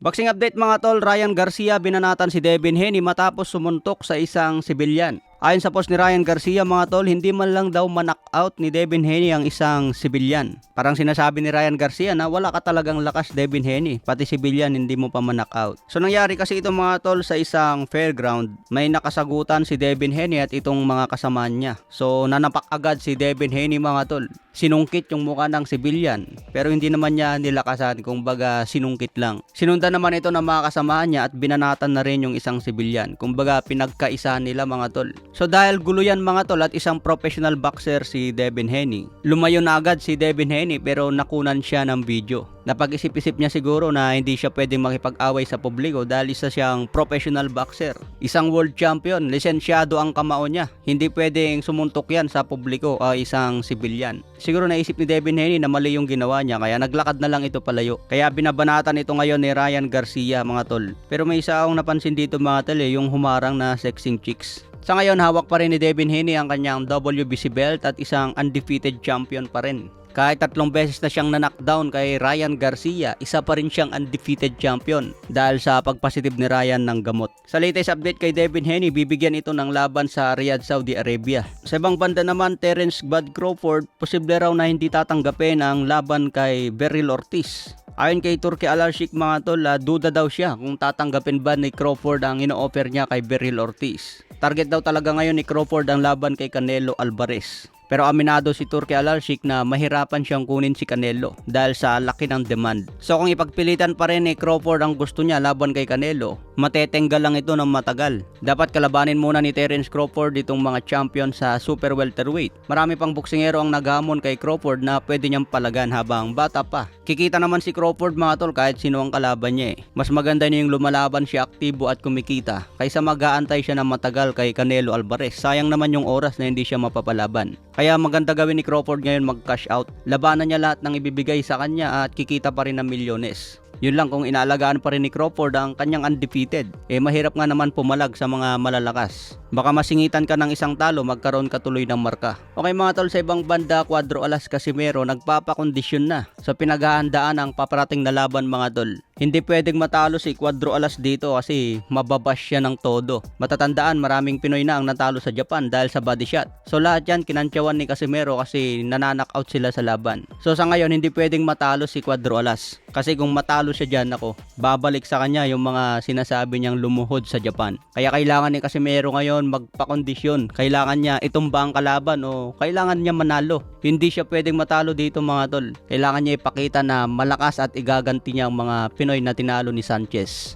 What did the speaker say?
Boxing update mga tol, Ryan Garcia binanatan si Devin Haney matapos sumuntok sa isang sibilyan. Ayon sa post ni Ryan Garcia mga tol, hindi man lang daw ma-knockout ni Devin Haney ang isang sibilyan. Parang sinasabi ni Ryan Garcia na wala ka talagang lakas Devin Haney, pati sibilyan hindi mo pa ma-knockout. So nangyari kasi ito mga tol sa isang fairground, may nakasagutan si Devin Haney at itong mga kasamaan niya. So nanapak agad si Devin Haney mga tol. Sinungkit yung mukha ng sibilyan pero hindi naman niya nilakasan, kumbaga sinungkit lang. Sinundan naman ito ng mga kasamahan niya at binanatan na rin yung isang sibilyan. Kumbaga pinagkaisa nila mga tol. So dahil gulo yan mga tol at isang professional boxer si Devin Haney, lumayo na agad si Devin Haney pero nakunan siya ng video. Napag-isip-isip niya siguro na hindi siya pwedeng makipag-away sa publiko dahil isa siyang professional boxer. Isang world champion, lisensyado ang kamao niya. Hindi pwedeng sumuntok yan sa publiko o isang sibilyan. Siguro naisip ni Devin Haney na mali yung ginawa niya kaya naglakad na lang ito palayo. Kaya binabanatan ito ngayon ni Ryan Garcia mga tol. Pero may isa akong napansin dito mga tol yung humarang na sexing chicks. Sa ngayon hawak pa rin ni Devin Haney ang kanyang WBC belt at isang undefeated champion pa rin. Kahit 3 beses na siyang na-knockdown kay Ryan Garcia, isa pa rin siyang undefeated champion dahil sa pagpositive ni Ryan ng gamot. Sa latest update kay Devin Haney, bibigyan ito ng laban sa Riyadh, Saudi Arabia. Sa ibang banda naman, Terence Bud Crawford, posible raw na hindi tatanggapin ang laban kay Beryl Ortiz. Ayon kay Turki Al-Sheikh mga tol, duda daw siya kung tatanggapin ba ni Crawford ang ino-offer niya kay Beryl Ortiz. Target daw talaga ngayon ni Crawford ang laban kay Canelo Alvarez. Pero aminado si Turki Al-Sheikh na mahirapan siyang kunin si Canelo dahil sa laki ng demand. So kung ipagpilitan pa rin ni Crawford ang gusto niya laban kay Canelo, matetenggal lang ito ng matagal. Dapat kalabanin muna ni Terence Crawford itong mga champion sa super welterweight. Marami pang boksingero ang naghamon kay Crawford na pwede niyang palagan habang bata pa. Kikita naman si Crawford mga tol kahit sino ang kalaban niya Mas maganda niya yung lumalaban siya aktibo at kumikita kaysa mag-aantay siya ng matagal kay Canelo Alvarez. Sayang naman yung oras na hindi siya mapapalaban. Kaya maganda gawin ni Crawford ngayon mag-cash out. Labanan niya lahat ng ibibigay sa kanya at kikita pa rin ng milyones. Yun lang kung inaalagaan pa rin ni Crawford ang kanyang undefeated. Mahirap nga naman pumalag sa mga malalakas. Baka masingitan ka ng isang talo, magkaroon ka tuloy ng marka. Okay mga tol, sa ibang banda, Cuadro Alas Casimero nagpapakondisyon na sa pinaghahandaan ang paparating na laban mga tol. Hindi pwedeng matalo si Cuadro Alas dito kasi mababash siya ng todo. Matatandaan, maraming Pinoy na ang natalo sa Japan dahil sa body shot. So lahat yan kinantyawan ni Casimero kasi nananockout sila sa laban. So sa ngayon, hindi pwedeng matalo si Cuadro Alas. Kasi kung matalo siya dyan, babalik sa kanya yung mga sinasabi niyang lumuhod sa Japan. Kaya kailangan ni Casimero ngayon magpakondisyon. Kailangan niya itumba ang kalaban o kailangan niya manalo. Hindi siya pwedeng matalo dito mga tol. Kailangan niya ipakita na malakas at igaganti niya ang mga Pinoy na tinalo ni Sanchez.